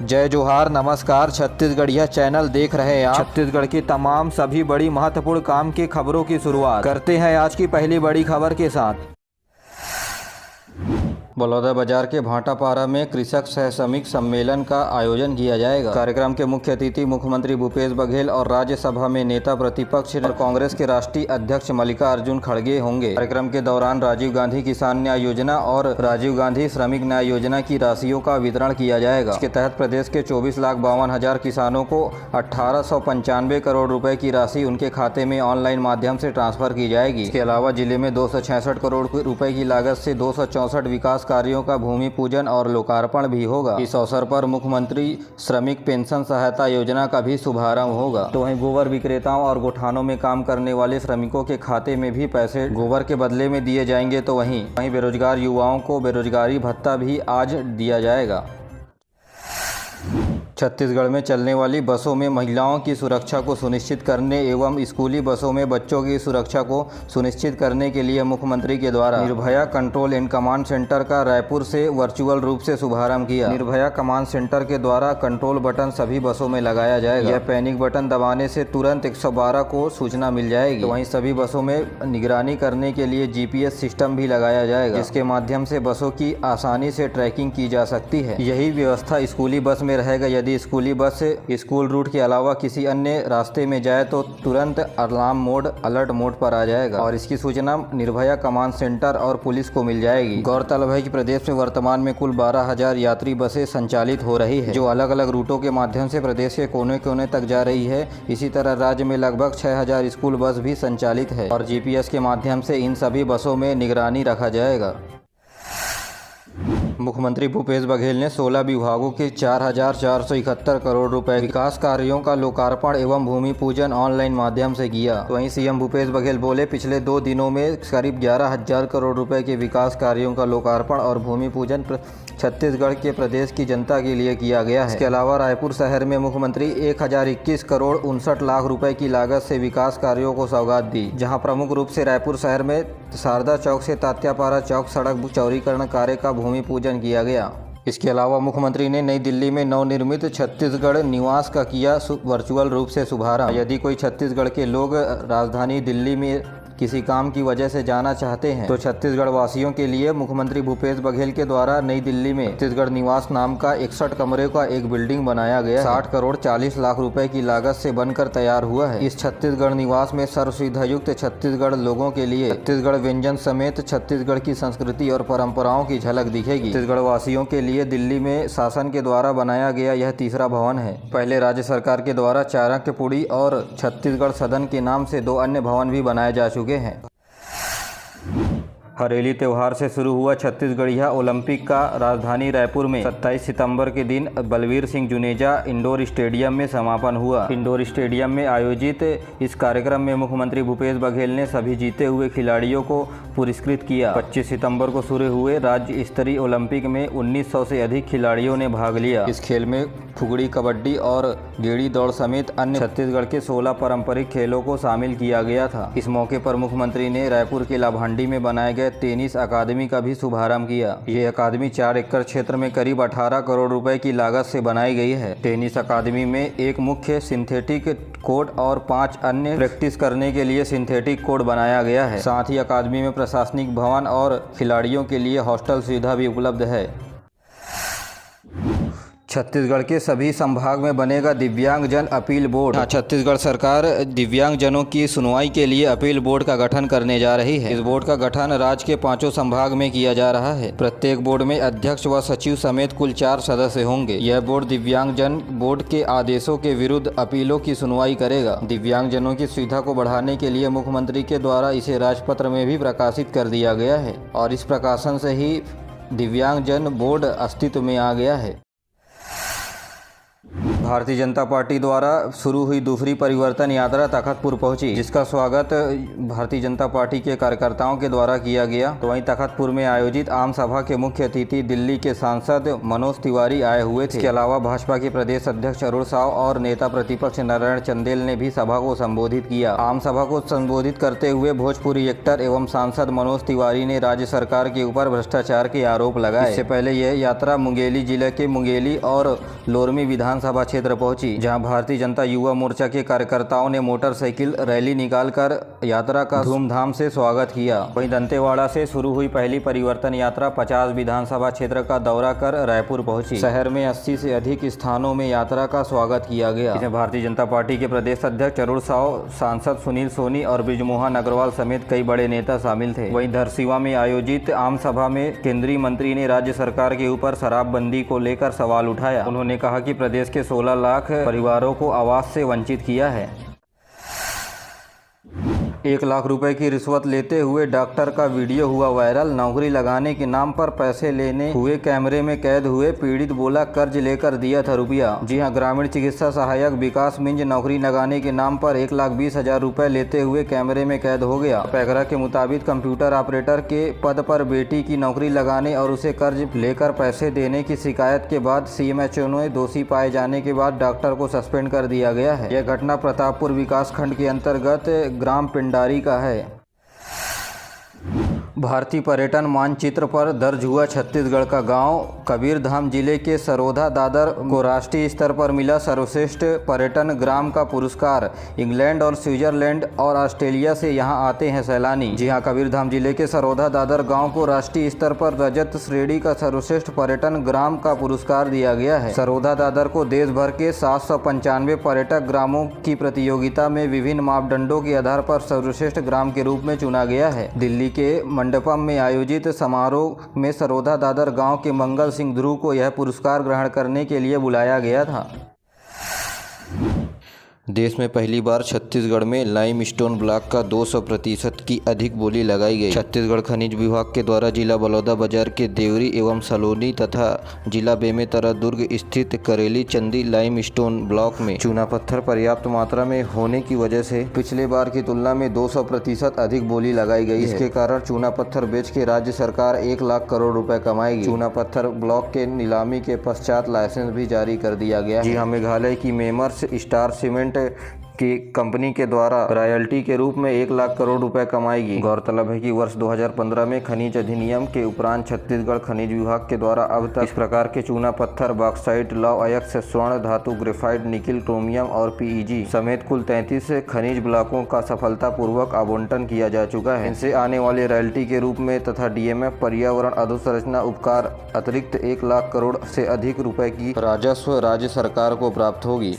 जय जोहार, नमस्कार। छत्तीसगढ़िया चैनल देख रहे हैं आप। छत्तीसगढ़ की तमाम सभी बड़ी महत्वपूर्ण काम की खबरों की शुरुआत करते हैं आज की पहली बड़ी खबर के साथ। बलौदाबाजार के भाटापारा में कृषक सह श्रमिक सम्मेलन का आयोजन किया जाएगा। कार्यक्रम के मुख्य अतिथि मुख्यमंत्री भूपेश बघेल और राज्यसभा में नेता प्रतिपक्ष और कांग्रेस के राष्ट्रीय अध्यक्ष मल्लिकार्जुन खड़गे होंगे। कार्यक्रम के दौरान राजीव गांधी किसान न्याय योजना और राजीव गांधी श्रमिक न्याय योजना की राशियों का वितरण किया जाएगा। इसके तहत प्रदेश के 24,52,000 किसानों को 1895 करोड़ रुपए की राशि उनके खाते में ऑनलाइन माध्यम से ट्रांसफर की जाएगी। इसके अलावा जिले में 266 करोड़ रुपए की लागत से 264 विकास कार्यों का भूमि पूजन और लोकार्पण भी होगा। इस अवसर पर मुख्यमंत्री श्रमिक पेंशन सहायता योजना का भी शुभारंभ होगा। तो वहीं गोबर विक्रेताओं और गोठानों में काम करने वाले श्रमिकों के खाते में भी पैसे गोबर के बदले में दिए जाएंगे। तो वहीं बेरोजगार युवाओं को बेरोजगारी भत्ता भी आज दिया जाएगा। छत्तीसगढ़ में चलने वाली बसों में महिलाओं की सुरक्षा को सुनिश्चित करने एवं स्कूली बसों में बच्चों की सुरक्षा को सुनिश्चित करने के लिए मुख्यमंत्री के द्वारा Nirbhaya control and command centre का रायपुर से वर्चुअल रूप से शुभारंभ किया। निर्भया कमांड सेंटर के द्वारा कंट्रोल बटन सभी बसों में लगाया जाएगा। यह पैनिक बटन दबाने से तुरंत 112 को सूचना मिल जाएगी। वहीं सभी बसों में निगरानी करने के लिए GPS सिस्टम भी लगाया जाएगा, जिसके माध्यम से बसों की आसानी से ट्रैकिंग की जा सकती है। यही व्यवस्था स्कूली बस में रहेगा। यदि स्कूली बस स्कूल रूट के अलावा किसी अन्य रास्ते में जाए तो तुरंत अलार्म मोड अलर्ट मोड पर आ जाएगा और इसकी सूचना निर्भया कमांड सेंटर और पुलिस को मिल जाएगी। गौरतलब है कि प्रदेश में वर्तमान में कुल 12,000 यात्री बसें संचालित हो रही है, जो अलग अलग रूटों के माध्यम से प्रदेश के कोने कोने तक जा रही है। इसी तरह राज्य में लगभग 6,000 स्कूल बस भी संचालित है और GPS के माध्यम से इन सभी बसों में निगरानी रखा जाएगा। मुख्यमंत्री भूपेश बघेल ने 16 विभागों के 4,471 करोड़ रुपए विकास कार्यों का लोकार्पण एवं भूमि पूजन ऑनलाइन माध्यम से किया। तो वहीं सीएम भूपेश बघेल बोले, पिछले 2 दिनों में करीब 11,000 करोड़ रुपए के विकास कार्यों का लोकार्पण और भूमि पूजन छत्तीसगढ़ के प्रदेश की जनता के लिए किया गया है। इसके अलावा रायपुर शहर में मुख्यमंत्री 1,021 करोड़ 59 लाख रुपए की लागत से विकास कार्यों को सौगात दी, जहां प्रमुख रूप से रायपुर शहर में शारदा चौक से तात्यापारा चौक सड़क चौड़ीकरण कार्य का भूमि पूजन किया गया। इसके अलावा मुख्यमंत्री ने नई दिल्ली में नवनिर्मित छत्तीसगढ़ निवास का किया वर्चुअल रूप से शुभारंभ। यदि कोई छत्तीसगढ़ के लोग राजधानी दिल्ली में किसी काम की वजह से जाना चाहते हैं तो छत्तीसगढ़ वासियों के लिए मुख्यमंत्री भूपेश बघेल के द्वारा नई दिल्ली में छत्तीसगढ़ निवास नाम का 61 कमरे का एक बिल्डिंग बनाया गया। 60 करोड़ 40 लाख रुपए की लागत से बनकर तैयार हुआ है। इस छत्तीसगढ़ निवास में सर्व सुविधा युक्त छत्तीसगढ़ लोगों के लिए छत्तीसगढ़ व्यंजन समेत छत्तीसगढ़ की संस्कृति और परंपराओं की झलक दिखेगी। छत्तीसगढ़ वासियों के लिए दिल्ली में शासन के द्वारा बनाया गया यह तीसरा भवन है। पहले राज्य सरकार के द्वारा चाणक्यपुरी और छत्तीसगढ़ सदन के नाम से 2 अन्य भवन भी बनाए जा चुके हैं। हरेली त्योहार से शुरू हुआ छत्तीसगढ़िया ओलंपिक का राजधानी रायपुर में 27 सितंबर के दिन बलवीर सिंह जुनेजा इंडोर स्टेडियम में समापन हुआ। इंडोर स्टेडियम में आयोजित इस कार्यक्रम में मुख्यमंत्री भूपेश बघेल ने सभी जीते हुए खिलाड़ियों को पुरस्कृत किया। 25 सितंबर को शुरू हुए राज्य स्तरीय ओलंपिक में 1900 से अधिक खिलाड़ियों ने भाग लिया। इस खेल में फुगड़ी, कबड्डी और गेड़ी दौड़ समेत अन्य छत्तीसगढ़ के 16 पारंपरिक खेलों को शामिल किया गया था। इस मौके पर मुख्यमंत्री ने रायपुर के लाभांडी में बनाए गए टेनिस अकादमी का भी शुभारंभ किया। ये अकादमी 4 एकड़ क्षेत्र में करीब 18 करोड़ रुपए की लागत से बनाई गई है। टेनिस अकादमी में एक मुख्य सिंथेटिक कोर्ट और 5 अन्य प्रैक्टिस करने के लिए सिंथेटिक कोर्ट बनाया गया है। साथ ही अकादमी में प्रशासनिक भवन और खिलाड़ियों के लिए हॉस्टल सुविधा भी उपलब्ध है। छत्तीसगढ़ के सभी संभाग में बनेगा दिव्यांगजन अपील बोर्ड। छत्तीसगढ़ सरकार दिव्यांगजनों की सुनवाई के लिए अपील बोर्ड का गठन करने जा रही है। इस बोर्ड का गठन राज्य के 5 संभाग में किया जा रहा है। प्रत्येक बोर्ड में अध्यक्ष व सचिव समेत कुल 4 सदस्य होंगे। यह बोर्ड दिव्यांगजन बोर्ड के आदेशों के विरुद्ध अपीलों की सुनवाई करेगा। दिव्यांगजनों की सुविधा को बढ़ाने के लिए मुख्यमंत्री के द्वारा इसे राजपत्र में भी प्रकाशित कर दिया गया है और इस प्रकाशन से ही दिव्यांगजन बोर्ड अस्तित्व में आ गया है। भारतीय जनता पार्टी द्वारा शुरू हुई दूसरी परिवर्तन यात्रा तखतपुर पहुंची, जिसका स्वागत भारतीय जनता पार्टी के कार्यकर्ताओं के द्वारा किया गया। तो वहीं तखतपुर में आयोजित आम सभा के मुख्य अतिथि दिल्ली के सांसद मनोज तिवारी आए हुए थे। इसके अलावा भाजपा के प्रदेश अध्यक्ष अरुण साव और नेता प्रतिपक्ष नारायण चंदेल ने भी सभा को संबोधित किया। आम सभा को संबोधित करते हुए भोजपुरी एक्टर एवं सांसद मनोज तिवारी ने राज्य सरकार के ऊपर भ्रष्टाचार के आरोप लगाए। इससे पहले यह यात्रा मुंगेली जिले के मुंगेली और लोरमी विधानसभा क्षेत्र पहुंची, जहां भारतीय जनता युवा मोर्चा के कार्यकर्ताओं ने मोटरसाइकिल रैली निकालकर यात्रा का धूमधाम से स्वागत किया। वहीं दंतेवाड़ा से शुरू हुई पहली परिवर्तन यात्रा 50 विधानसभा क्षेत्र का दौरा कर रायपुर पहुंची। शहर में 80 से अधिक स्थानों में यात्रा का स्वागत किया गया। इसमें भारतीय जनता पार्टी के प्रदेश अध्यक्ष अरुण साव, सांसद सुनील सोनी और बृजमोहन अग्रवाल समेत कई बड़े नेता शामिल थे। वहीं धरसींवा में आयोजित आम सभा में केंद्रीय मंत्री ने राज्य सरकार के ऊपर शराबबंदी को लेकर सवाल उठाया। उन्होंने कहा कि प्रदेश के 16 लाख परिवारों को आवास से वंचित किया है। 1 लाख रुपए की रिश्वत लेते हुए डॉक्टर का वीडियो हुआ वायरल। नौकरी लगाने के नाम पर पैसे लेने हुए कैमरे में कैद हुए पीड़ित बोला कर्ज लेकर दिया था रुपया। जी हां, ग्रामीण चिकित्सा सहायक विकास मिंज नौकरी लगाने के नाम पर 1,20,000 रुपए लेते हुए कैमरे में कैद हो गया। पैगरा के मुताबिक कंप्यूटर ऑपरेटर के पद पर बेटी की नौकरी लगाने और उसे कर्ज लेकर पैसे देने की शिकायत के बाद CMHO ने दोषी पाए जाने के बाद डॉक्टर को सस्पेंड कर दिया गया है। यह घटना प्रतापपुर विकास खंड के अंतर्गत ग्राम पिंडारी का है। भारतीय पर्यटन मानचित्र पर दर्ज हुआ छत्तीसगढ़ का गांव। कबीरधाम जिले के सरोधा दादर को राष्ट्रीय स्तर पर मिला सर्वश्रेष्ठ पर्यटन ग्राम का पुरस्कार। इंग्लैंड और स्विट्जरलैंड और ऑस्ट्रेलिया से यहां आते हैं सैलानी। जी हां, कबीरधाम जिले के सरोधा दादर गांव को राष्ट्रीय स्तर पर रजत श्रेणी का सर्वश्रेष्ठ पर्यटन ग्राम का पुरस्कार दिया गया है। सरोधा दादर को देश भर के 795 पर्यटक ग्रामों की प्रतियोगिता में विभिन्न मापदंडों के आधार पर सर्वश्रेष्ठ ग्राम के रूप में चुना गया है। दिल्ली के मंडपम में आयोजित समारोह में सरोधा दादर गांव के मंगल सिंह ध्रुव को यह पुरस्कार ग्रहण करने के लिए बुलाया गया था। देश में पहली बार छत्तीसगढ़ में लाइमस्टोन ब्लॉक का 200% की अधिक बोली लगाई गई। छत्तीसगढ़ खनिज विभाग के द्वारा जिला बलौदाबाजार के देवरी एवं सलोनी तथा जिला बेमेतरा दुर्ग स्थित करेली चंदी लाइमस्टोन ब्लॉक में चूना पत्थर पर्याप्त मात्रा में होने की वजह से पिछले बार की तुलना में 200% अधिक बोली लगाई गई। इसके कारण चूना पत्थर बेच के राज्य सरकार 1 लाख करोड़ रुपए कमाएगी। चूना पत्थर ब्लॉक के नीलामी के पश्चात लाइसेंस भी जारी कर दिया गया। जी हाँ, मेघालय की मेमर्स स्टार सीमेंट की कंपनी के द्वारा रॉयल्टी के रूप में 1 लाख करोड़ रुपए कमाएगी। गौरतलब है कि वर्ष 2015 में खनिज अधिनियम के उपरांत छत्तीसगढ़ खनिज विभाग के द्वारा अब तक इस प्रकार के चूना पत्थर, बॉक्साइट, लौह अयस्क, स्वर्ण धातु, ग्रेफाइट, निकिल, क्रोमियम और PEG समेत कुल 33 खनिज ब्लॉकों का सफलतापूर्वक आवंटन किया जा चुका है। इनसे आने वाले रॉयल्टी के रूप में तथा DMF पर्यावरण अधोसंरचना उपकार अतिरिक्त 1 लाख करोड़ से अधिक रुपए की राजस्व राज्य सरकार को प्राप्त होगी।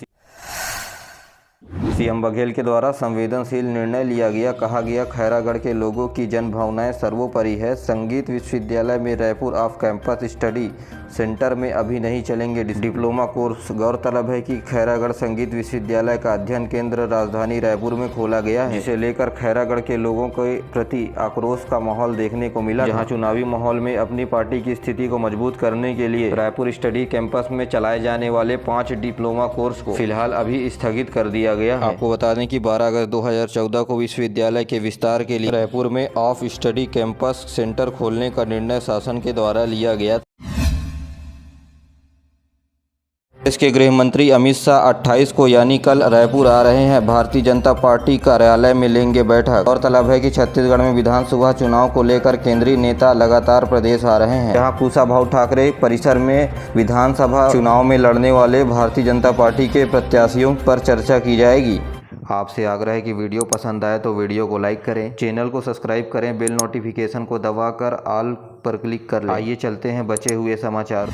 CM बघेल के द्वारा संवेदनशील निर्णय लिया गया। कहा गया, खैरागढ़ के लोगों की जन भावनाएं सर्वोपरि है। संगीत विश्वविद्यालय में Raipur off campus study centre में अभी नहीं चलेंगे डिप्लोमा कोर्स। गौरतलब है कि खैरागढ़ संगीत विश्वविद्यालय का अध्ययन केंद्र राजधानी रायपुर में खोला गया है, जिसे लेकर खैरागढ़ के लोगों के प्रति आक्रोश का माहौल देखने को मिला। जहां चुनावी माहौल में अपनी पार्टी की स्थिति को मजबूत करने के लिए रायपुर स्टडी कैंपस में चलाए जाने वाले 5 डिप्लोमा कोर्स को फिलहाल अभी स्थगित कर दिया गया है। आपको बता दें कि 12 अगस्त 2014 को विश्वविद्यालय के विस्तार के लिए रायपुर में ऑफ स्टडी कैंपस सेंटर खोलने का निर्णय शासन के द्वारा लिया गया। देश के गृह मंत्री अमित शाह 28 को यानी कल रायपुर आ रहे हैं। भारतीय जनता पार्टी कार्यालय में लेंगे बैठक। गौरतलब है कि छत्तीसगढ़ में विधानसभा चुनाव को लेकर केंद्रीय नेता लगातार प्रदेश आ रहे हैं। जहां कुशाभाऊ ठाकरे परिसर में विधानसभा चुनाव में लड़ने वाले भारतीय जनता पार्टी के प्रत्याशियों पर चर्चा की जाएगी। आपसे आग्रह है कि वीडियो पसंद आए तो वीडियो को लाइक करें, चैनल को सब्सक्राइब करें, बेल नोटिफिकेशन को दबाकर ऑल पर क्लिक कर लें। आइए चलते हैं बचे हुए समाचार।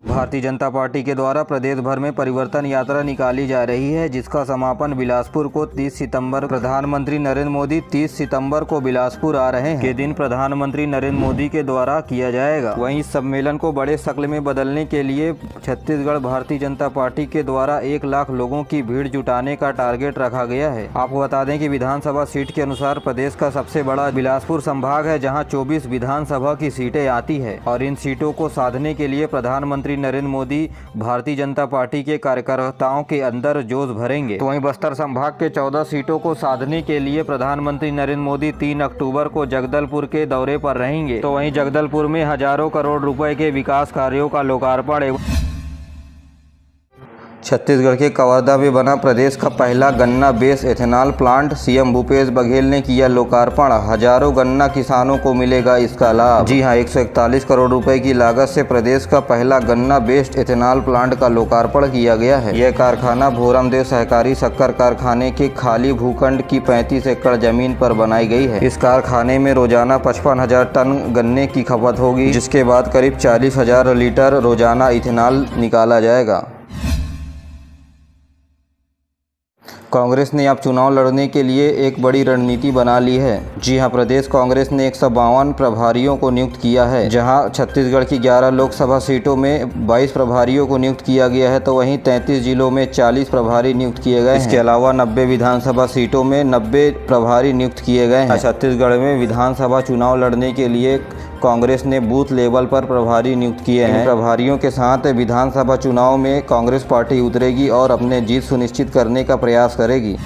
भारतीय जनता पार्टी के द्वारा प्रदेश भर में परिवर्तन यात्रा निकाली जा रही है, जिसका समापन बिलासपुर को 30 सितंबर। प्रधानमंत्री नरेंद्र मोदी 30 सितंबर को बिलासपुर आ रहे हैं के दिन प्रधानमंत्री नरेंद्र मोदी के द्वारा किया जाएगा। वहीं इस सम्मेलन को बड़े शक्ल में बदलने के लिए छत्तीसगढ़ भारतीय जनता पार्टी के द्वारा 1 लाख लोगों की भीड़ जुटाने का टारगेट रखा गया है। आपको बता दें कि विधानसभा सीट के अनुसार प्रदेश का सबसे बड़ा बिलासपुर संभाग है, जहाँ 24 विधानसभा की सीटें आती है और इन सीटों को साधने के लिए प्रधानमंत्री नरेंद्र मोदी भारतीय जनता पार्टी के कार्यकर्ताओं के अंदर जोश भरेंगे। तो वहीं बस्तर संभाग के 14 सीटों को साधने के लिए प्रधानमंत्री नरेंद्र मोदी 3 अक्टूबर को जगदलपुर के दौरे पर रहेंगे। तो वहीं जगदलपुर में हजारों करोड़ रुपए के विकास कार्यों का लोकार्पण एवं छत्तीसगढ़ के कवर्धा में बना प्रदेश का पहला गन्ना base ethanol plant CM Bhupesh Baghel ने किया लोकार्पण। हजारों गन्ना किसानों को मिलेगा इसका लाभ। जी हां, 141 करोड़ रुपए की लागत से प्रदेश का पहला गन्ना बेस्ड एथेनॉल प्लांट का लोकार्पण किया गया है। यह कारखाना भोरमदेव सहकारी शक्कर कारखाने के खाली भूखंड की 35 एकड़ जमीन पर बनाई गई है। इस कारखाने में रोजाना 55,000 टन गन्ने की खपत होगी, जिसके बाद करीब 40,000 लीटर रोजाना इथेनॉल निकाला जाएगा। कांग्रेस ने अब चुनाव लड़ने के लिए एक बड़ी रणनीति बना ली है। जी हां, प्रदेश कांग्रेस ने 152 प्रभारियों को नियुक्त किया है। जहां छत्तीसगढ़ की 11 लोकसभा सीटों में 22 प्रभारियों को नियुक्त किया गया है, तो वहीं 33 जिलों में 40 प्रभारी नियुक्त किए गए हैं। इसके अलावा 90 विधानसभा सीटों में 90 प्रभारी नियुक्त किए गए हैं। छत्तीसगढ़ में विधानसभा चुनाव लड़ने के लिए कांग्रेस ने बूथ लेवल पर प्रभारी नियुक्त किए हैं। प्रभारियों के साथ विधानसभा चुनाव में कांग्रेस पार्टी उतरेगी और अपने जीत सुनिश्चित करने का प्रयास करेगी।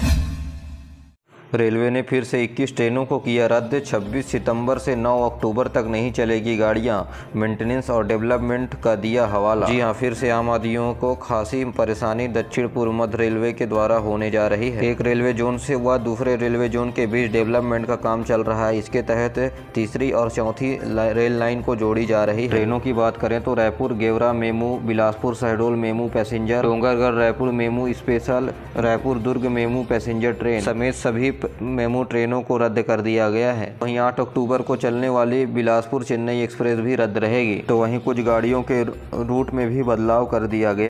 रेलवे ने फिर से 21 ट्रेनों को किया रद्द। 26 सितंबर से 9 अक्टूबर तक नहीं चलेगी गाड़ियां। मेंटेनेंस और डेवलपमेंट का दिया हवाला। जी हां, फिर से आम आदमियों को खासी परेशानी दक्षिण पूर्व मध्य रेलवे के द्वारा होने जा रही है। एक रेलवे जोन से व दूसरे रेलवे जोन के बीच डेवलपमेंट का काम चल रहा है। इसके तहत तीसरी और चौथी रेल लाइन को जोड़ी जा रही है। ट्रेनों की बात करें तो Raipur Gevra MEMU, Bilaspur Shahdol MEMU passenger, Dongargarh Raipur MEMU special, Raipur Durg MEMU passenger train समेत सभी मेमू ट्रेनों को रद्द कर दिया गया है। वहीं 8 अक्टूबर को चलने वाली बिलासपुर चेन्नई एक्सप्रेस भी रद्द रहेगी। तो वहीं कुछ गाड़ियों के रूट में भी बदलाव कर दिया गया।